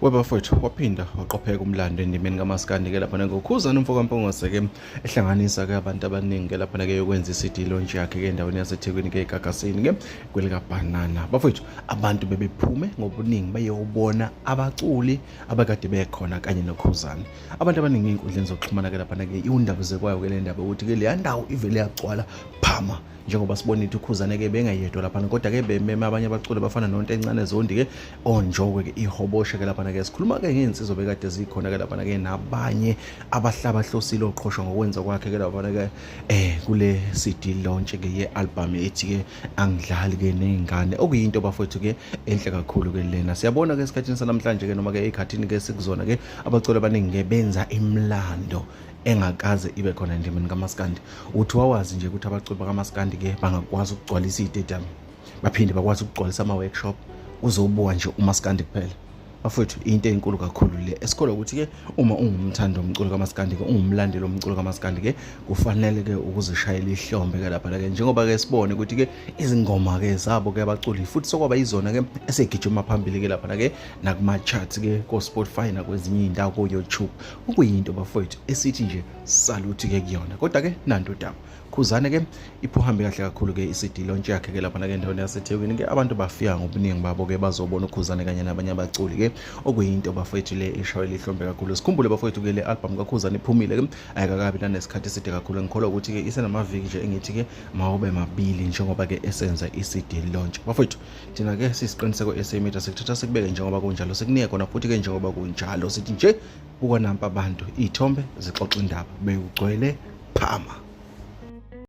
Webafowethu waphinda waqopheka umlando endimeni kaMaskandi ke lapha ngokhuzana umfokampongose ke ehlanganisa ke abantu abaningi ke lapha ke yokwenza iCD launch yakhe ke endaweni yaseThekwini ke eGagasini ke kwelika Banana. Bafowethu abantu bebephume ngobuningi bayobona abaculi abakade bekhona kanye nokhuzana. Abantu abaningi inkundleni zokuxhumana ke lapha ke undaba zekwayo ke le ndaba ukuthi ke le ndawo ivele yagcwala phama njengoba sibona ukuthi ukhuzane ke bengayedwa lapha kodwa ke bemema abanye abaculi bafana noNto encane zondi ke onjokwe ke ihoboshe ke lapha ke sikhuluma ke ngeinsizwa bekade zikhona ke lapha ke nabanye abahlaba hlosile oqhosha ngokwenza kwakhe ke lapha ke kule CD launch ke ye-album ethi ke angidlali ke nezingane okuyinto bafowethu ke enhle kakhulu ke lena. Siyabona ke esikhathini sanamhlanje ke noma ke ekhathini ke sikuzona ke abaculi abaningi ke benza imlando engakaze ibe khona endimeni kaMaskandi. Uthi wawazi nje ukuthi abaculi bakaMaskandi ke bangakwazi ukugcwalisa iTedium baphinde bakwazi ukugcwalisa ama-workshop uzobuka nje uMaskandi kuphela. Bafowethu into enkulu kakhulu le esikholwa ukuthi ke uma ungumthando womculo kaMaskandi ke ungumlandeli womculo kaMaskandi ke kufanele ke ukuzishayela ihlombe ke lapha ke njengoba ke sibone ukuthi ke izingoma ke zabo ke abaculi futhi sokwaba izona ke esegijima phambili ke lapha ke nakuma charts ke ko Spotify nakwezinye indawo ko YouTube ukuyinto bafowethu esithi nje salute ke kuyona. Kodwa ke nanto daba khuzane ke iphuhambe kahle kakhulu ke iCD launch yakhe ke lapha ke endaweni yaseThekwini ke abantu bafika ngobuningi babo ke bazobona ukhuzane kanye nabanye abaculi ke okuyinto bafowethu le ishayela ihlombe kakhulu. Sikhumbule bafowethu ke le album kakhuzane iphumile ke ayikakabi nanesikhathi eside kakhulu. Ngikholwa ukuthi ke isenamaviki nje engithi ke mawube mabili njengoba ke esenza iCD launch. Bafowethu thina ke sisiqiniseko esemedia sekuthatha sikubeke njengoba kunjalo sekunika khona futhi ke njengoba kunjalo sithi nje buka nampa abantu ithombe zixoxa indaba beyugcwele phama.